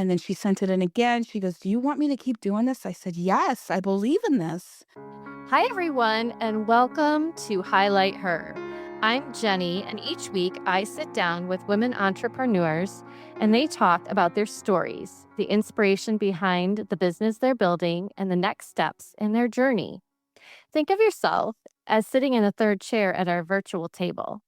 And then she sent it in again. She goes, "Do you want me to keep doing this?" I said, "Yes, I believe in this." Hi, everyone, and welcome to Highlight Her. I'm Jenny, and each week I sit down with women entrepreneurs and they talk about their stories, the inspiration behind the business they're building, and the next steps in their journey. Think of yourself as sitting in the third chair at our virtual table.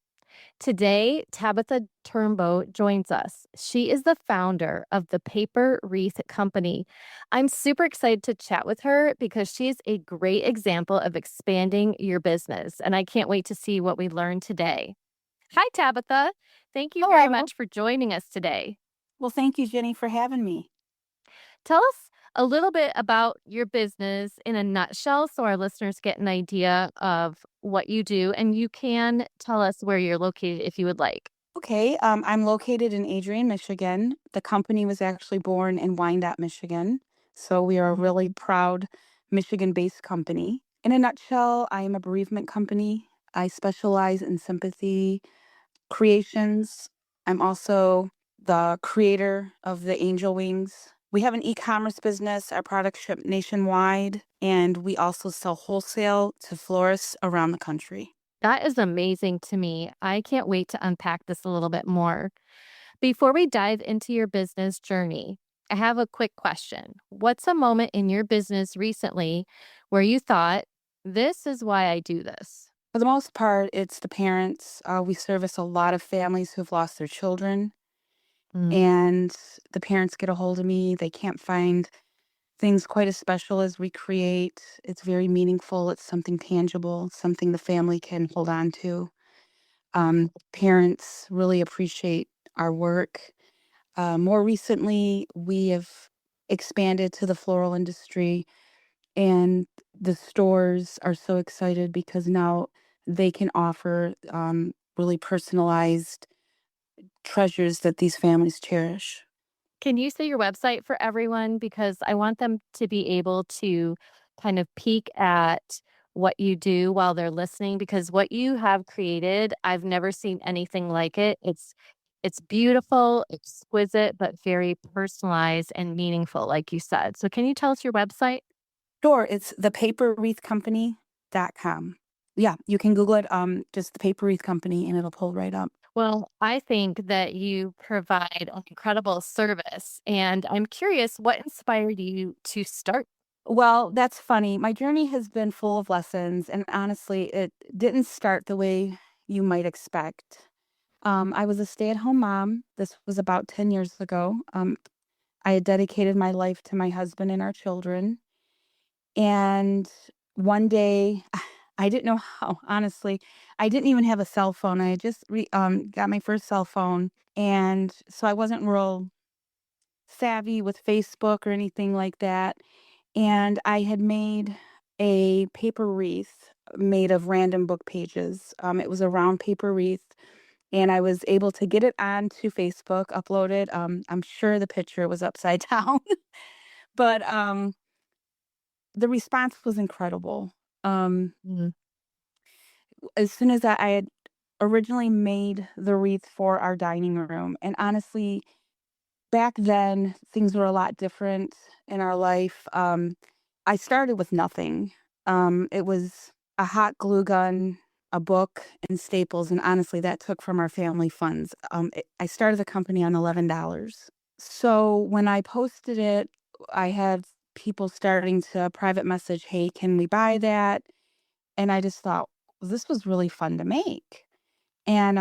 Today, Tabitha Turnbow joins us. She is the founder of the Paper Wreath Company. I'm super excited to chat with her because she's a great example of expanding your business, and I can't wait to see what we learn today. Hi, Tabitha. Thank you very Hello. much for joining us today. Well, thank you, Jenny, for having me. Tell us a little bit about your business in a nutshell so our listeners get an idea of what you do, and you can tell us where you're located if you would like. Okay, I'm located in Adrian, Michigan. The company was actually born in Wyandotte, Michigan. So we are a really proud Michigan-based company. In a nutshell, I am a bereavement company. I specialize in sympathy creations. I'm also the creator of the Angel Wings. We have an e-commerce business. Our products ship nationwide, and we also sell wholesale to florists around the country. That is amazing to me. I can't wait to unpack this a little bit more. Before we dive into your business journey, I have a quick question. What's a moment in your business recently where you thought, this is why I do this? For the most part, it's the parents. We service a lot of families who've lost their children, Mm. and the parents get a hold of me. They can't find things quite as special as we create. It's very meaningful. It's something tangible, something the family can hold on to. Parents really appreciate our work. More recently, we have expanded to the floral industry, and the stores are so excited because now they can offer really personalized treasures that these families cherish. Can you say your website for everyone? Because I want them to be able to kind of peek at what you do while they're listening because what you have created, I've never seen anything like it. It's beautiful, exquisite, but very personalized and meaningful, like you said. So can you tell us your website? Sure, it's the paperwreathcompany.com. Yeah, you can Google it, just the Paper Wreath Company, and it'll pull right up. Well, I think that you provide an incredible service, and I'm curious what inspired you to start. Well, that's funny. My journey has been full of lessons, and honestly, it didn't start the way you might expect. I was a stay-at-home mom. This was about 10 years ago. I had dedicated my life to my husband and our children. And one day, I didn't know how, honestly. I didn't even have a cell phone. I had just got my first cell phone. And so I wasn't real savvy with Facebook or anything like that. And I had made a paper wreath made of random book pages. It was a round paper wreath, and I was able to get it onto Facebook, upload it. I'm sure the picture was upside down, but the response was incredible. Um, Mhm. as soon as I had originally made the wreath for our dining room, and honestly, back then things were a lot different in our life. I started with nothing. It was a hot glue gun, a book, and staples, and honestly, that took from our family funds. I started the company on $11. So when I posted it, I had people starting to private message, "Hey, can we buy that?" And I just thought, this was really fun to make. And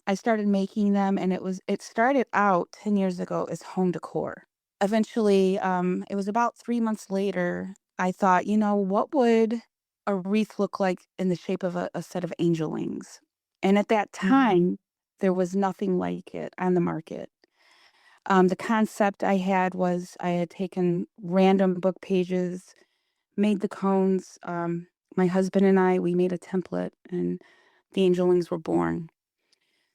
I started making them, and it started out 10 years ago as home decor. Eventually, it was about 3 months later, I thought, what would a wreath look like in the shape of a set of angel wings? And at that time, there was nothing like it on the market. The concept I had was I had taken random book pages, made the cones. My husband and I, we made a template, and the angel wings were born.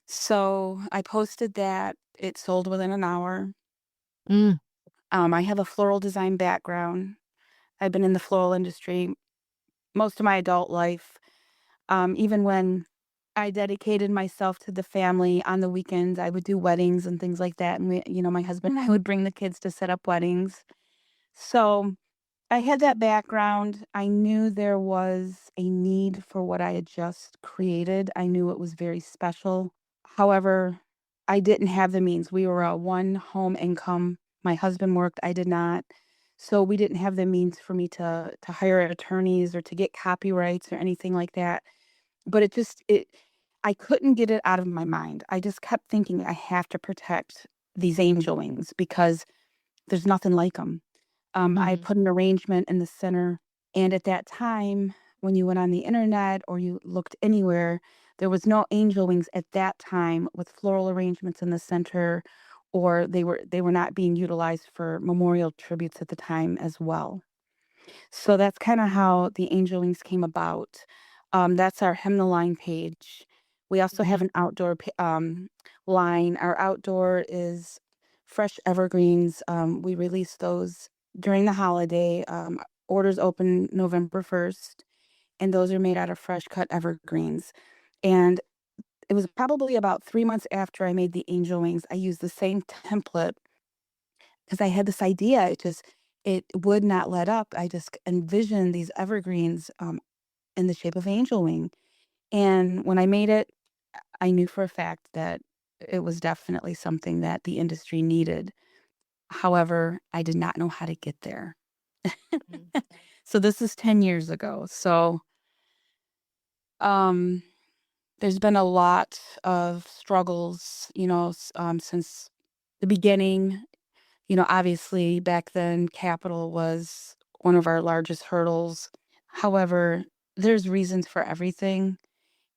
So I posted that. It sold within an hour. Mm. I have a floral design background. I've been in the floral industry most of my adult life. Even when I dedicated myself to the family. On the weekends, I would do weddings and things like that, and my husband and I would bring the kids to set up weddings. So, I had that background. I knew there was a need for what I had just created. I knew it was very special. However, I didn't have the means. We were a one home income. My husband worked, I did not. So we didn't have the means for me to hire attorneys or to get copyrights or anything like that. But it I couldn't get it out of my mind. I just kept thinking I have to protect these angel wings because there's nothing like them. I Mhm. put an arrangement in the center, and at that time, when you went on the internet or you looked anywhere, there was no angel wings at that time with floral arrangements in the center, or they were not being utilized for memorial tributes at the time as well. So that's kinda how the angel wings came about. That's our hymnal line page. We also have Mhm. an outdoor line. Our outdoor is fresh evergreens. We release those during the holiday. Orders open November 1st, and those are made out of fresh cut evergreens. And it was probably about 3 months after I made the angel wings, I used the same template because I had this idea. It would not let up. I just envisioned these evergreens, in the shape of angel wing, and when I made it, I knew for a fact that it was definitely something that the industry needed. However, I did not know how to get there. Mhm. So this is 10 years ago. So, um, there's been a lot of struggles, since the beginning. Obviously, back then, capital was one of our largest hurdles. However, there's reasons for everything,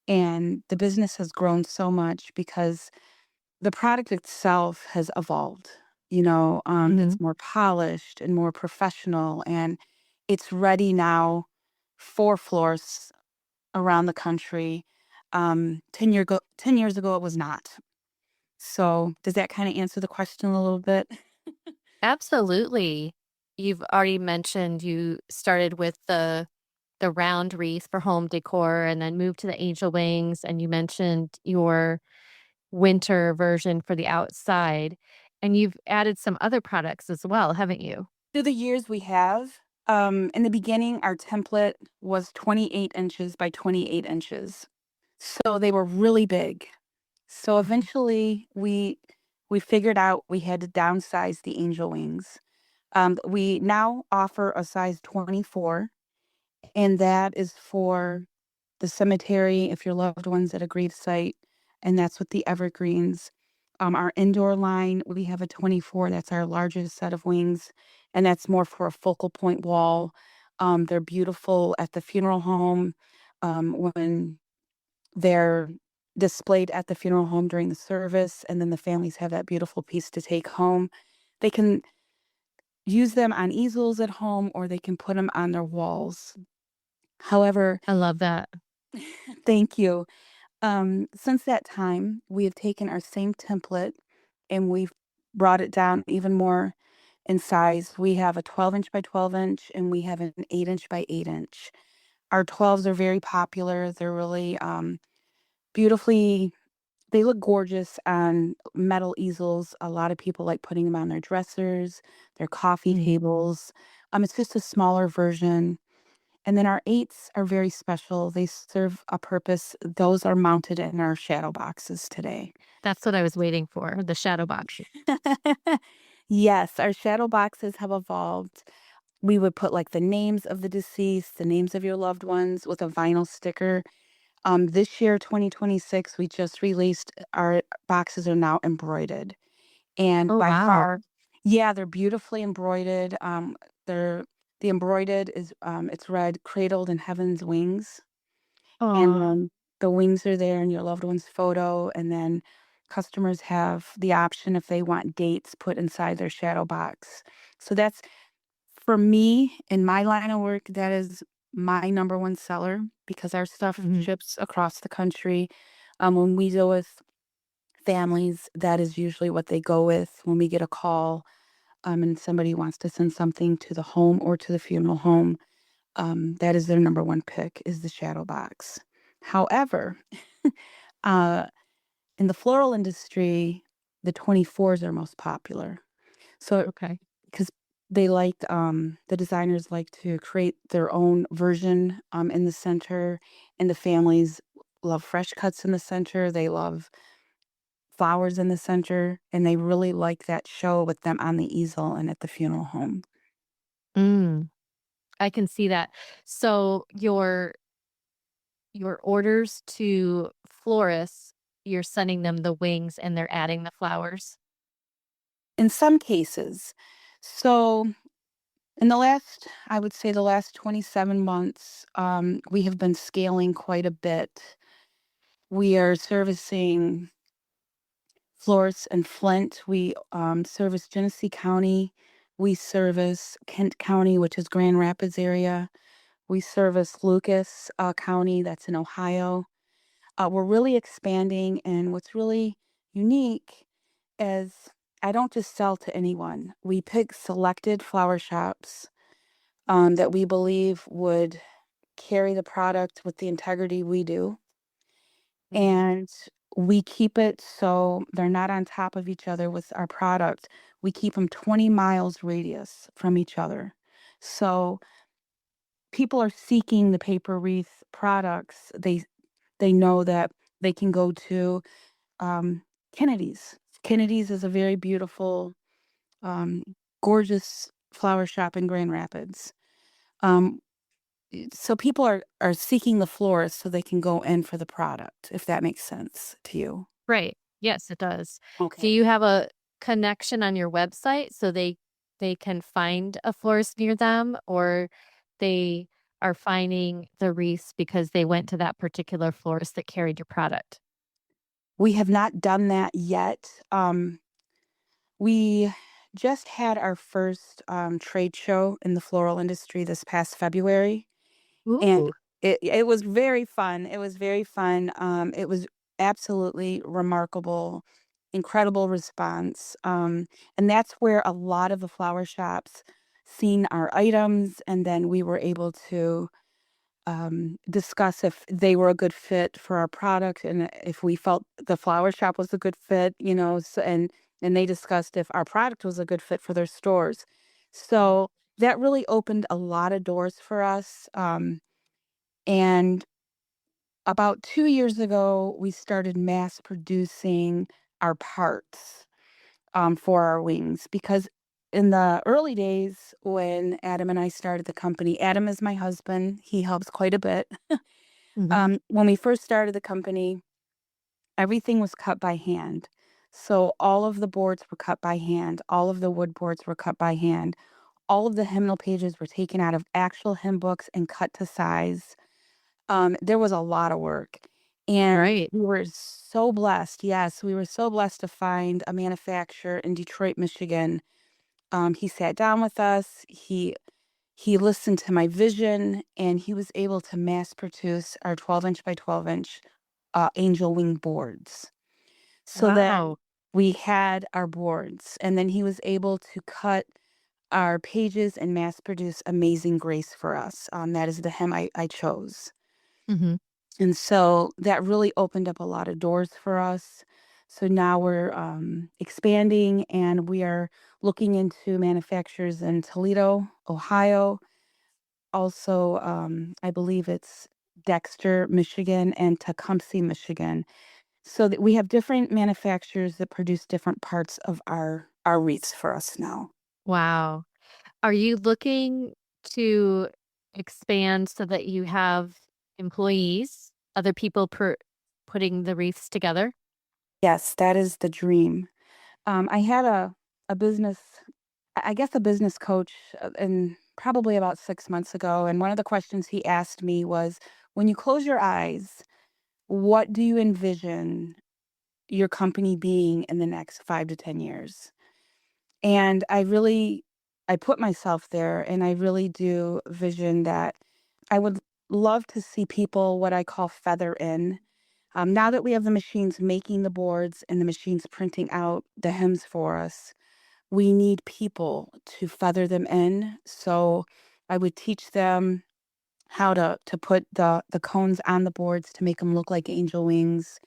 and the business has grown so much because the product itself has evolved. It's Mhm. more polished and more professional, and it's ready now for floors around the country. 10 years ago, it was not. So, does that kind of answer the question a little bit? Absolutely. You've already mentioned you started with the round wreath for home decor and then moved to the angel wings, and you mentioned your winter version for the outside, and you've added some other products as well, haven't you? Through the years we have, in the beginning, our template was 28 inches by 28 inches. So they were really big. So Mhm. eventually we figured out we had to downsize the angel wings. We now offer a size 24, and that is for the cemetery if your loved one's at a grave site, and that's with the evergreens. Our indoor line, we have a 24, that's our largest set of wings, and that's more for a focal point wall. They're beautiful at the funeral home, when they're displayed at the funeral home during the service, and then the families have that beautiful piece to take home. They can use them on easels at home, or they can put them on their walls. However, I love that. thank you. Since that time, we have taken our same template and we've brought it down even more in size. We have a 12-inch by 12-inch and we have an 8-inch by 8-inch. Our 12s are very popular. They're really beautifully, they look gorgeous on metal easels. A lot of people like putting them on their dressers, their coffee Mhm. tables. It's just a smaller version. And then our 8s are very special. They serve a purpose. Those are mounted in our shadow boxes today. That's what I was waiting for, the shadow box. Yes, our shadow boxes have evolved. We would put like the names of the deceased, the names of your loved ones with a vinyl sticker. This year, 2026, we just released our boxes are now embroidered. And Oh, by wow. far, yeah, they're beautifully embroidered. They're the embroidered is it's read cradled in heaven's wings. And Oh. then the wings are there and your loved one's photo, and then customers have the option if they want dates put inside their shadow box. So that's for me, in my line of work, that is my number one seller because our stuff Mhm. ships across the country. When we deal with families, that is usually what they go with when we get a call, and somebody wants to send something to the home or to the funeral home. That is their number one pick is the shadow box. However, uh, in the floral industry, the 24s are most popular. So, Okay. because the designers like to create their own version in the center, and the families love fresh cuts in the center. They love flowers in the center, and they really like that show with them on the easel and at the funeral home. Mm, I can see that. So your orders to florists, you're sending them the wings and they're adding the flowers? In some cases. So, in I would say the last 27 months, we have been scaling quite a bit. We are servicing Florence and Flint. We service Genesee County. We service Kent County, which is Grand Rapids area. We service Lucas County, that's in Ohio. We're really expanding, and what's really unique is I don't just sell to anyone. We pick selected flower shops that we believe would carry the product with the integrity we do. Mhm. And we keep it so they're not on top of each other with our product. We keep them 20 miles radius from each other. So people are seeking the paper wreath products. They know that they can go to um, Kennedy's. Kennedy's is a very beautiful, um, gorgeous flower shop in Grand Rapids. Um, so people are seeking the florist so they can go in for the product, if that makes sense to you. Right. Yes, it does. Do Okay. you have a connection on your website so they can find a florist near them, or they are finding the wreaths because they went to that particular florist that carried your product? We have not done that yet. We just had our first trade show in the floral industry this past February, and Ooh, it was very fun. It was very fun. It was absolutely remarkable, incredible response. And that's where a lot of the flower shops seen our items, and then we were able to discuss if they were a good fit for our product and if we felt the flower shop was a good fit, and they discussed if our product was a good fit for their stores. mhm. So that really opened a lot of doors for us. And about 2 years ago, we started mass producing our parts for our wings because in the early days when Adam and I started the company, Adam is my husband. He helps quite a bit. Mhm. When we first started the company, everything was cut by hand. So all of the boards were cut by hand. All of the wood boards were cut by hand. All of the hymnal pages were taken out of actual hymn books and cut to size. There was a lot of work. And Right. we were so blessed. Yes, we were so blessed to find a manufacturer in Detroit, Michigan. He sat down with us. He listened to my vision, and he was able to mass produce our 12-inch by 12-inch angel wing boards. So then Wow. we had our boards, and then he was able to cut our pages and mass produce Amazing Grace for us. That is the hymn I chose. Mhm. And so that really opened up a lot of doors for us. So now we're expanding, and we are looking into manufacturers in Toledo, Ohio. Also, I believe it's Dexter, Michigan, and Tecumseh, Michigan. So that we have different manufacturers that produce different parts of our wreaths for us now. Wow. Are you looking to expand so that you have employees, other people putting the wreaths together? Yes, that is the dream. I had a business, I guess a business coach, and probably about 6 months ago, and one of the questions he asked me was, "When you close your eyes, what do you envision your company being in the next 5 to 10 years?" And I put myself there, and I really do vision that I would love to see people what I call feather in. Now that we have the machines making the boards and the machines printing out the hymns for us, we need people to feather them in. So I would teach them how to put the cones on the boards to make them look like angel wings.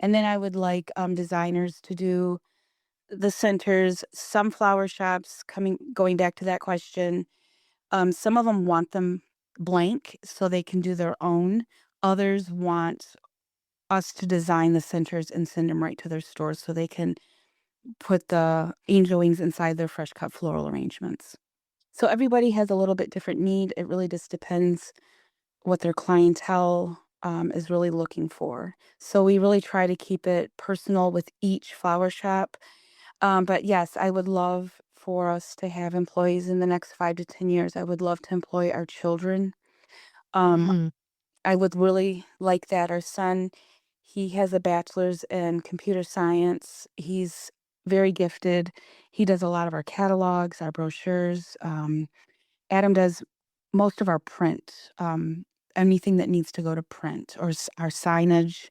And then I would like designers to do the centers. Some flower shops, coming going back to that question, some of them want them blank so they can do their own. Others want us to design the centers and send them right to their stores so they can put the angel wings inside their fresh cut floral arrangements. So everybody has a little bit different need. It really just depends what their clientele is really looking for. So we really try to keep it personal with each flower shop. But yes, I would love for us to have employees in the next 5 to 10 years. I would love to employ our children. Um, Mhm. I would really like that. Our son, he has a bachelor's in computer science. He's very gifted. He does a lot of our catalogs, our brochures. Adam does most of our print, anything that needs to go to print or our signage.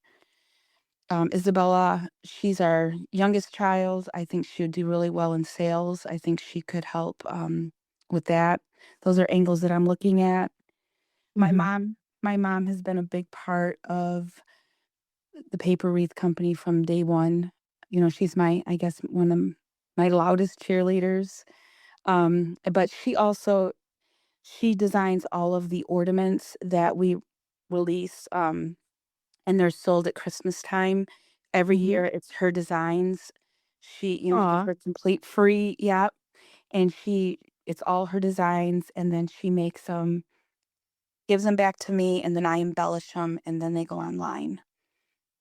Isabella, she's our youngest child. I think she would do really well in sales. I think she could help with that. Those are angles that I'm looking at. My Mhm. mom, my mom has been a big part of the Paper Wreath Company from day one. She's I guess, one of my loudest cheerleaders. But she designs all of the ornaments that we release, and they're sold at Christmas time. Every Mhm. year, it's her designs. She Aw, for complete free, yep, and it's all her designs, and then she makes them, gives them back to me, and then I embellish them, and then they go online.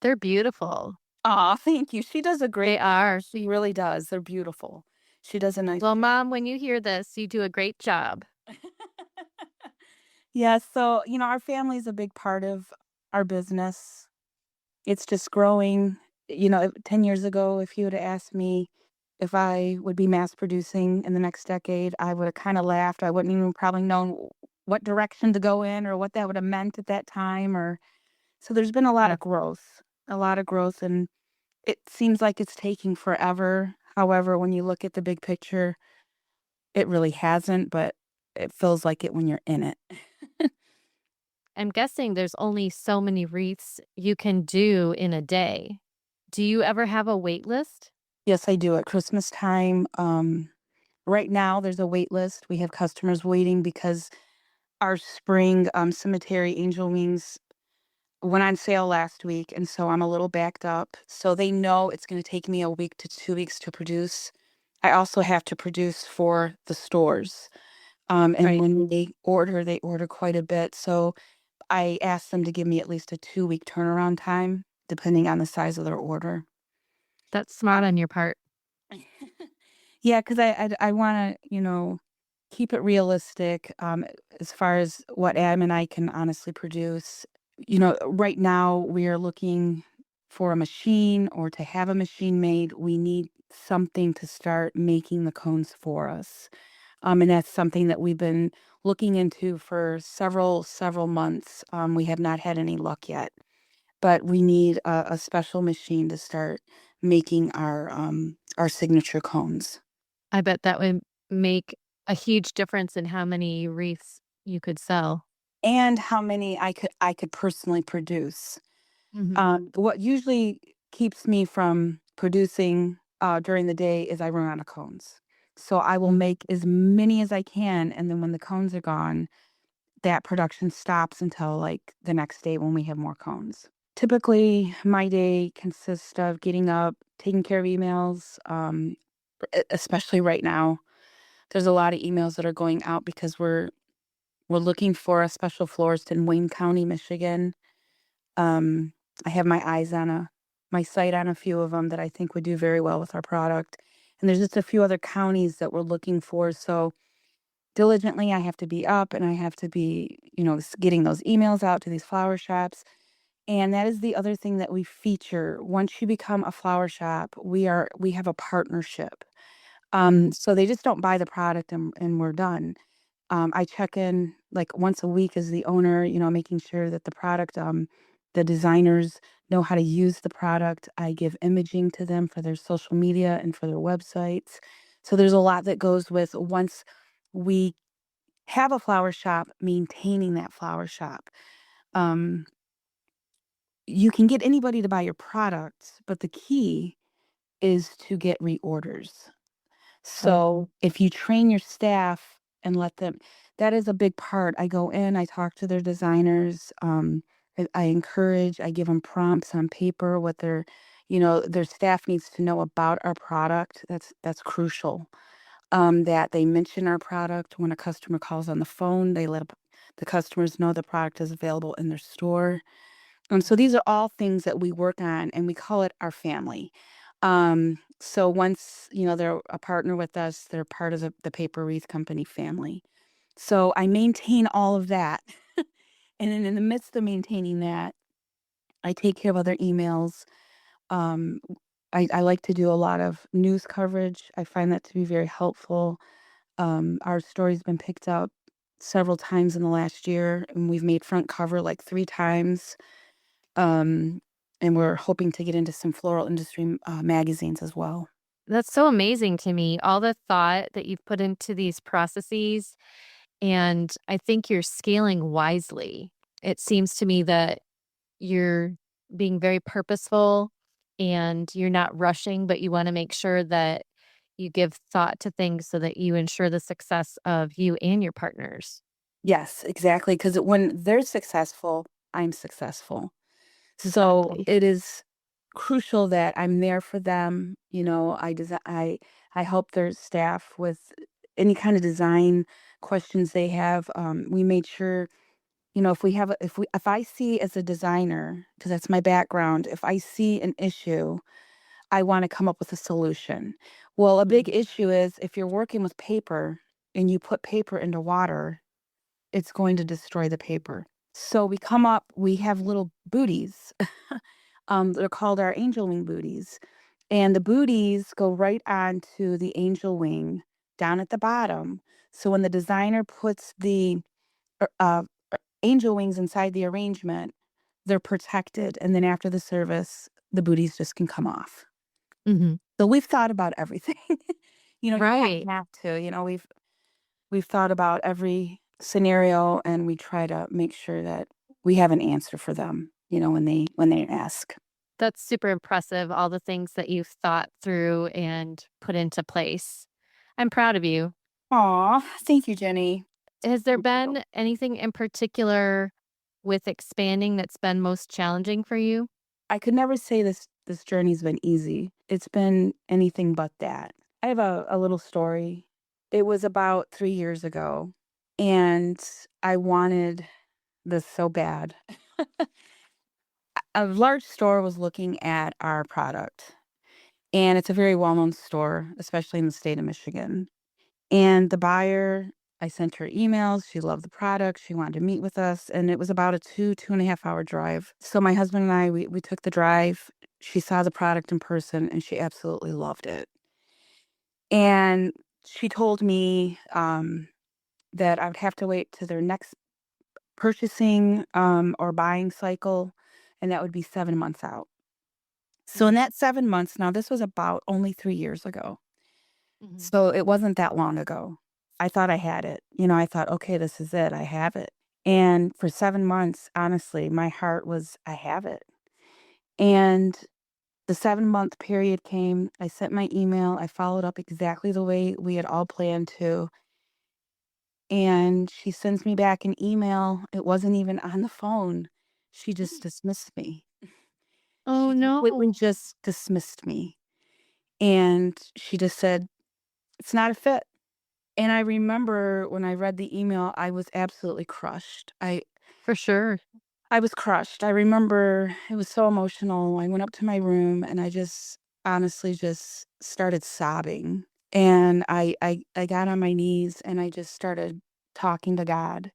they're beautiful. Aw, thank you. She does a great They job. are. She really does. They're beautiful. She does a nice Well, job. Mom, when you hear this, you do a great job. Yeah, so, our family is a big part of our business. It's just growing. 10 years ago, if you would have asked me if I would be mass producing in the next decade, I would have kind of laughed. I wouldn't even probably known what direction to go in or what that would have meant at that time. Or so there's been Yeah. a lot of growth, and it seems like it's taking forever. However, when you look at the big picture, it really hasn't, but it feels like it when you're in it. I'm guessing there's only so many wreaths you can do in a day. Do you ever have a wait list? Yes, I do at Christmas time. Right now, there's a wait list. We have customers waiting because our spring cemetery angel wings went on sale last week, and so I'm a little backed up. So they know it's going to take me a week to 2 weeks to produce. I also have to produce for the stores. And Right. when they order quite a bit. So I asked them to give me at least a 2 week turnaround time, depending on the size of their order. That's smart on your part. Yeah, because I wanna, keep it realistic, as far as what Adam and I can honestly produce. Right now, we are looking for a machine or to have a machine made. We need something to start making the cones for us, and that's something that we've been looking into for several months. We have not had any luck yet, but we need a special machine to start making our signature cones. I bet that would make a huge difference in how many wreaths you could sell. And how many I could personally produce. Mhm. What usually keeps me from producing, during the day is I run out of cones. So I will Mm. make as many as I can, and then when the cones are gone, that production stops until, like, the next day when we have more cones. Typically, my day consists of getting up, taking care of emails, especially right now. There's a lot of emails that are going out because we're looking for a special florist in Wayne County, Michigan. Um, I have my sight on a few of them that I think would do very well with our product, and there's just a few other counties that we're looking for, so diligently, I have to be up, and I have to be, getting those emails out to these flower shops, and that is the other thing that we feature. Once you become a flower shop, we have a partnership. So they just don't buy the product and we're done. I check in like once a week as the owner, making sure that the designers know how to use the product. I give imaging to them for their social media and for their websites. So there's a lot that goes with once we have a flower shop, maintaining that flower shop. Um, you can get anybody to buy your products, but the key is to get reorders. So if you train your staff and let them, that is a big part. I go in, I talk to their designers. I encourage, I give them prompts on paper, what their staff needs to know about our product. That's crucial. That they mention our product when a customer calls on the phone. They let the customers know the product is available in their store. So these are all things that we work on, and we call it our family. So once, they're a partner with us, they're part of the Paper Wreath Company family. So I maintain all of that. And then in the midst of maintaining that, I take care of other emails. Um, I like to do a lot of news coverage. I find that to be very helpful. Our story's been picked up several times in the last year, and we've made front cover like 3 times. Um, and we're hoping to get into some floral industry magazines as well. That's so amazing to me, all the thought that you've put into these processes, and I think you're scaling wisely. It seems to me that you're being very purposeful and you're not rushing, but you wanna make sure that you give thought to things so that you ensure the success of you and your partners. Yes, exactly. Because when they're successful, I'm successful. So Exactly. it is crucial that I'm there for them. I help their staff with any kind of design questions they have. We made sure, if I see as a designer, because that's my background, if I see an issue, I want to come up with a solution. Well, a big Mhm. issue is if you're working with paper and you put paper into water, it's going to destroy the paper. So we have little booties. They're called our angel wing booties. And the booties go right onto the angel wing down at the bottom. So when the designer puts the uh, uh, angel wings inside the arrangement, they're protected. And then after the service, the booties just can come off. Mhm. So we've thought about everything. You kind Right. of have to. We've thought about every scenario, and we try to make sure that we have an answer for them, when they ask. That's super impressive, all the things that you've thought through and put into place. I'm proud of you. Aw, thank you, Jenny. Has there been anything in particular with expanding that's been most challenging for you? I could never say this journey's been easy. It's been anything but that. I have a little story. It was about 3 years ago, and I wanted this so bad. A large store was looking at our product, and it's a very well-known store, especially in the state of Michigan. And the buyer, I sent her emails. She loved the product. She wanted to meet with us. And it was about a 2.5 hour drive. So my husband and I, we took the drive. She saw the product in person and she absolutely loved it. And she told me that I would have to wait to their next purchasing or buying cycle. And that would be 7 months out. So in Mhm, that 7 months, now this was about only 3 years ago. mhm. So it wasn't that long ago. I thought I had it. I thought, okay, this is it. I have it. And for 7 months, honestly, my heart was, I have it. And the 7 month period came. I sent my email. I followed up exactly the way we had all planned to. And she sends me back an email. It wasn't even on the phone. She just dismissed me. Oh, She completely no. just dismissed me. And she just said, it's not a fit. And I remember when I read the email, I was absolutely crushed. For sure. I was crushed. I remember it was so emotional. I went up to my room and I just honestly just started sobbing. And I got on my knees and I just started talking to God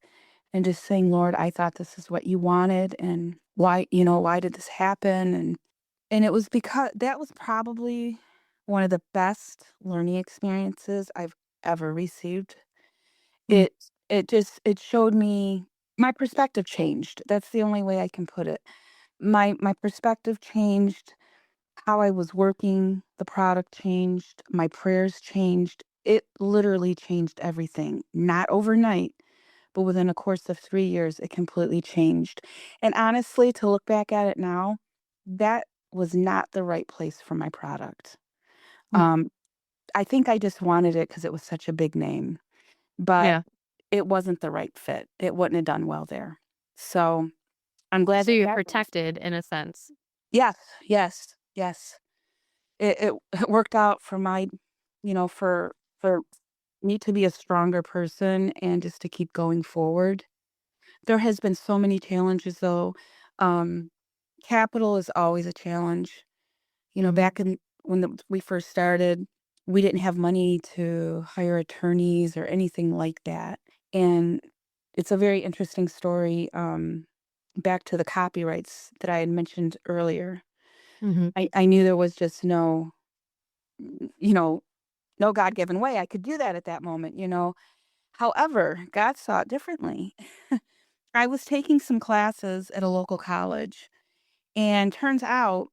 and just saying, Lord, I thought this is what you wanted, and why did this happen? And it was because that was probably one of the best learning experiences I've ever received. Mm, It showed me my perspective changed. That's the only way I can put it. My perspective changed, how I was working, the product changed, my prayers changed. It literally changed everything, not overnight, but within a course of 3 years, it completely changed. And honestly, to look back at it now, that was not the right place for my product. Mm. Um, I think I just wanted it because it was such a big name, but Yeah. it wasn't the right fit. It wouldn't have done well there. So, I'm glad So that you're happened. protected in a sense. Yes, yes, yes. It it worked out for my for me to be a stronger person and just to keep going forward. There has been so many challenges though. Um, Capital is always a challenge. Mhm. Back in when we first started, we didn't have money to hire attorneys or anything like that. And it's a very interesting story. Back to the copyrights that I had mentioned earlier. Mhm. I knew there was just you know, no God given way I could do that at that moment. However, God saw it differently. I was taking some classes at a local college, and turns out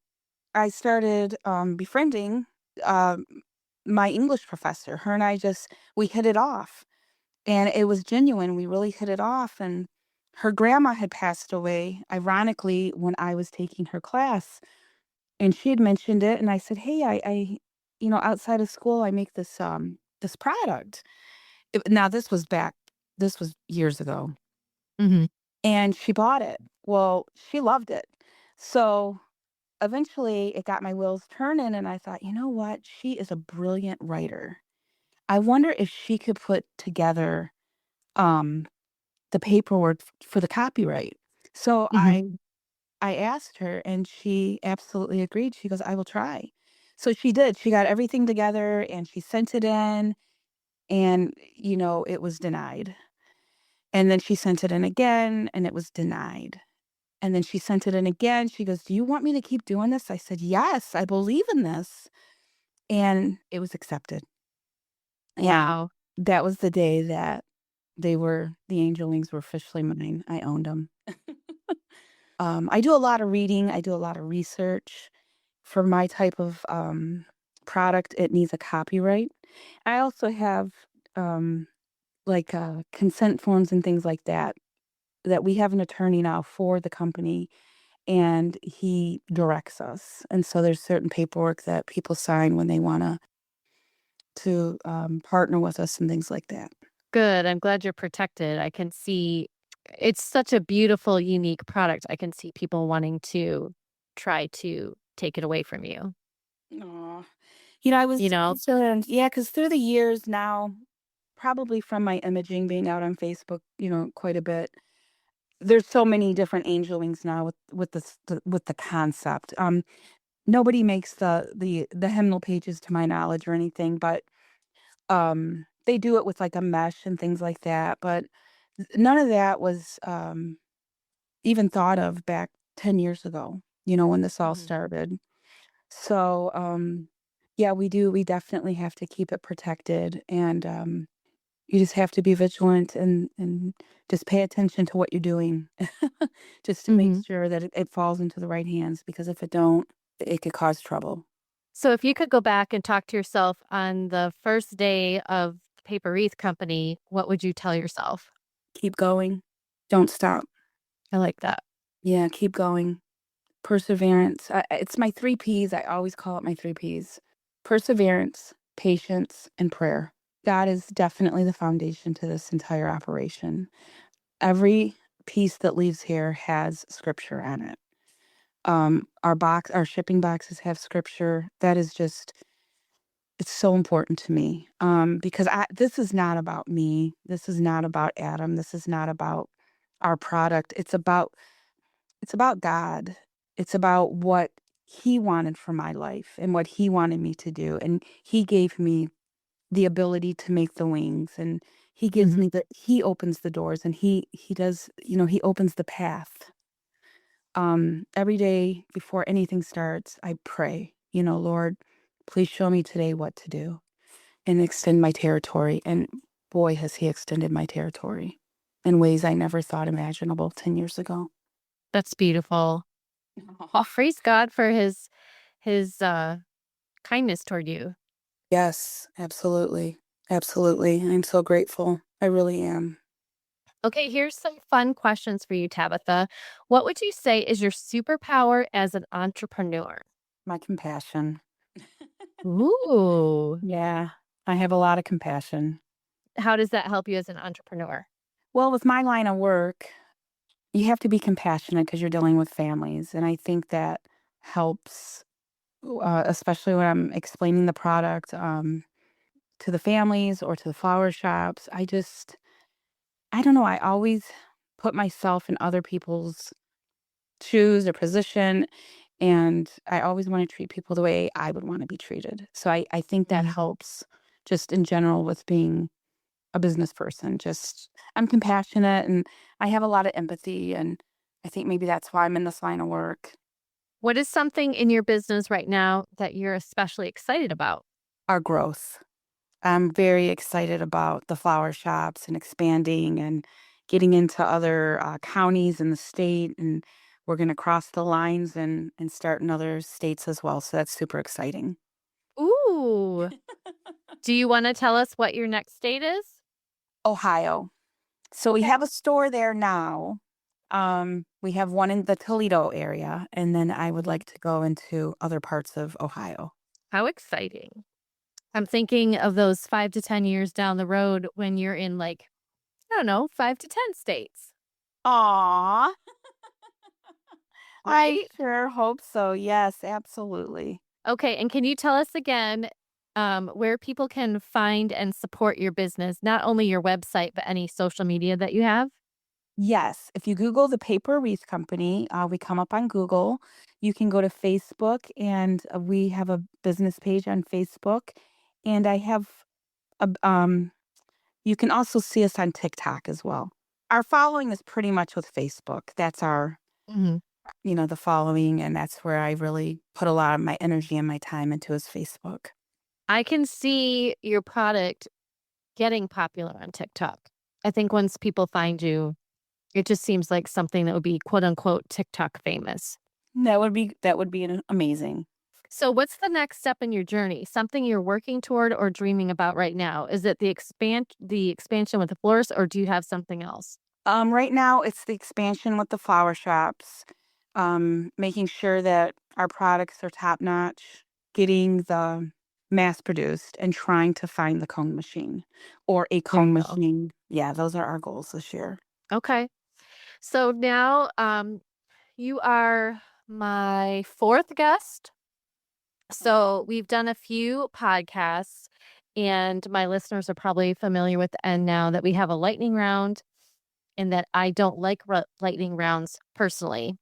I started befriending um, my English professor. Her and I we hit it off, and it was genuine. We really hit it off. And her grandma had passed away, ironically, when I was taking her class. And she had mentioned it, and I said, "Hey, outside of school, I make this product." Now this was years ago, Mhm. and she bought it. Well, she loved it. So eventually, it got my wheels turning, and I thought, you know what? She is a brilliant writer. I wonder if she could put together um, the paperwork for the copyright. So Mhm. I asked her, and she absolutely agreed. She goes, "I will try." So she did. She got everything together, and she sent it in, and, it was denied. And then she sent it in again, and it was denied. And then she sent it in again. She goes, "Do you want me to keep doing this?" I said, "Yes, I believe in this." And it was accepted. And Wow. that was the day that the angel wings were officially mine. I owned them. I do a lot of reading. I do a lot of research. For my type of product, it needs a copyright. I also have um, consent forms and things like that. That we have an attorney now for the company, and he directs us. And so there's certain paperwork that people sign when they want to partner with us and things like that. Good. I'm glad you're protected. I can see it's such a beautiful, unique product. I can see people wanting to try to take it away from you. Aw. I You was know? concerned, yeah, because through the years now, probably from my imaging being out on Facebook, quite a bit. There's so many different angel wings now with the concept. Nobody makes the hymnal pages to my knowledge or anything, but they do it with like a mesh and things like that. But none of that was even thought of back 10 years ago. When this all Mhm. started. So yeah, we definitely have to keep it protected, and you just have to be vigilant and just pay attention to what you're doing, just to make Mhm. sure that it falls into the right hands, because if it don't, it could cause trouble. So if you could go back and talk to yourself on the first day of Paper Wreath Company, what would you tell yourself? Keep going. Don't stop. I like that. Yeah, keep going. Perseverance. It's my 3 Ps. I always call it my 3 Ps. Perseverance, patience, and prayer. God is definitely the foundation to this entire operation. Every piece that leaves here has scripture on it. Our shipping boxes have scripture. That is just it's so important to me. Because this is not about me. This is not about Adam. This is not about our product. It's about God. It's about what he wanted for my life and what he wanted me to do. And he gave me the ability to make the wings, and Mhm. he opens the doors, and he does, he opens the path. Every day before anything starts, I pray, Lord, please show me today what to do and extend my territory. And boy, has he extended my territory in ways I never thought imaginable 10 years ago. That's beautiful. Well, praise God for his kindness toward you. Yes, absolutely. Absolutely. I'm so grateful. I really am. Okay, here's some fun questions for you, Tabitha. What would you say is your superpower as an entrepreneur? My compassion. Ooh. Yeah, I have a lot of compassion. How does that help you as an entrepreneur? Well, with my line of work, you have to be compassionate because you're dealing with families. And I think that helps, especially when I'm explaining the product to the families or to the flower shops. I don't know. I always put myself in other people's shoes or position. And I always want to treat people the way I would want to be treated. So I think that Mm. helps just in general with being a business person. Just I'm compassionate and I have a lot of empathy. And I think maybe that's why I'm in this line of work. What is something in your business right now that you're especially excited about? Our growth. I'm very excited about the flower shops and expanding and getting into other counties in the state. And we're going to cross the lines and start in other states as well. So that's super exciting. Ooh. Do you want to tell us what your next state is? Ohio. So we Okay. have a store there now. We have one in the Toledo area, and then I would like to go into other parts of Ohio. How exciting. I'm thinking of those 5 to 10 years down the road when you're in, like, I don't know, 5 to 10 states, Aw, I right? sure hope so. Yes, absolutely. Okay, and can you tell us again, where people can find and support your business, not only your website, but any social media that you have? Yes, if you Google the Paper Wreath Company, we come up on Google. You can go to Facebook, and we have a business page on Facebook. And I have you can also see us on TikTok as well. Our following is pretty much with Facebook. That's our, Mhm. the following, and that's where I really put a lot of my energy and my time into is Facebook. I can see your product getting popular on TikTok. I think once people find you, it just seems like something that would be quote unquote TikTok famous. That would be amazing. So what's the next step in your journey? Something you're working toward or dreaming about right now? Is it the expansion with the florist, or do you have something else? Right now it's the expansion with the flower shops, making sure that our products are top notch, getting the mass produced, and trying to find the cone machine or a There you cone go. machine. Yeah, those are our goals this year. Okay. So now you are my fourth guest. So we've done a few podcasts, and my listeners are probably familiar with the end now that we have a lightning round and that I don't like lightning rounds personally.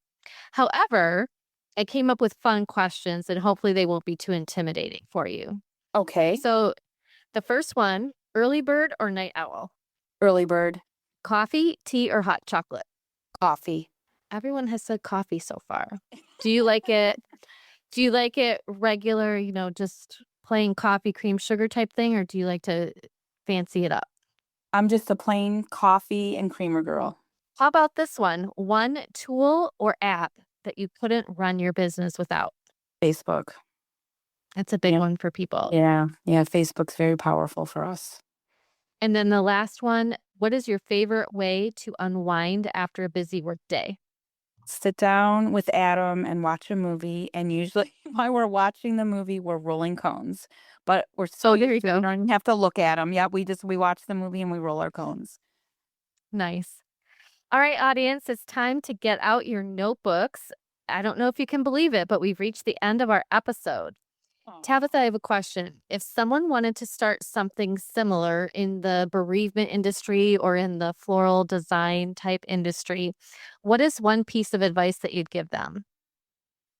However, I came up with fun questions and hopefully they won't be too intimidating for you. Okay, So the first one, early bird or night owl? early bird Coffee, tea, or hot chocolate? coffee. Everyone has said coffee so far. Do you like it? Do you like it regular, just plain coffee, cream, sugar type thing, or do you like to fancy it up? I'm just a plain coffee and creamer girl. How about this one? One tool or app that you couldn't run your business without? Facebook. That's a big Yeah. one for people. Yeah, Facebook's very powerful for us. And then the last one, what is your favorite way to unwind after a busy work day? Sit down with Adam and watch a movie, and usually while we're watching the movie, we're rolling cones, but we're so Oh, there you used to it, we go. don't even have to look at them. Yeah, we watch the movie and we roll our cones. Nice. All right, audience, it's time to get out your notebooks. I don't know if you can believe it, but we've reached the end of our episode. Aw. Tabitha, I have a question. If someone wanted to start something similar in the bereavement industry or in the floral design type industry, what is one piece of advice that you'd give them?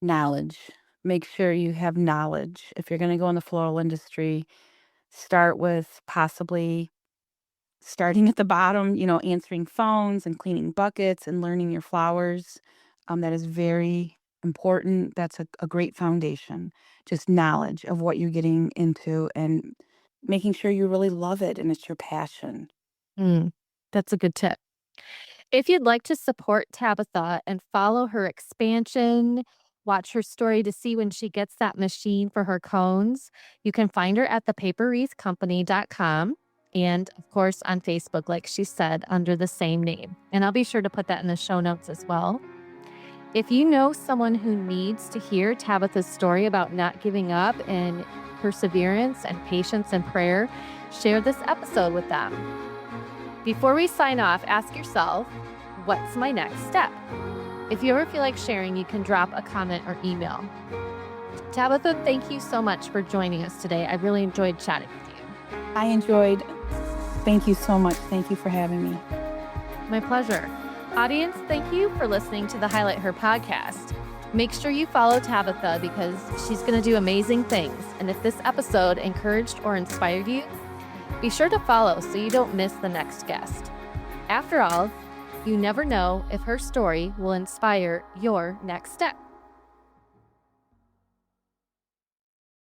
Knowledge. Make sure you have knowledge. If you're gonna go in the floral industry, start with possibly starting at the bottom, answering phones and cleaning buckets and learning your flowers. That is very important. That's a great foundation. Just knowledge of what you're getting into and making sure you really love it and it's your passion. Mm, that's a good tip. If you'd like to support Tabitha and follow her expansion, Watch her story to see when she gets that machine for her cones. You can find her at the paperwreathcompany.com and, of course, on Facebook, like she said, under the same name. And I'll be sure to put that in the show notes as well. If you know someone who needs to hear Tabitha's story about not giving up and perseverance and patience and prayer, share this episode with them. Before we sign off, ask yourself, what's my next step? If you ever feel like sharing, you can drop a comment or email. Tabitha, thank you so much for joining us today. I really enjoyed chatting with you. I enjoyed. Thank you so much. Thank you for having me. My pleasure. Audience, thank you for listening to the Highlight Her podcast. Make sure you follow Tabitha because she's going to do amazing things. And if this episode encouraged or inspired you, be sure to follow so you don't miss the next guest. After all, you never know if her story will inspire your next step.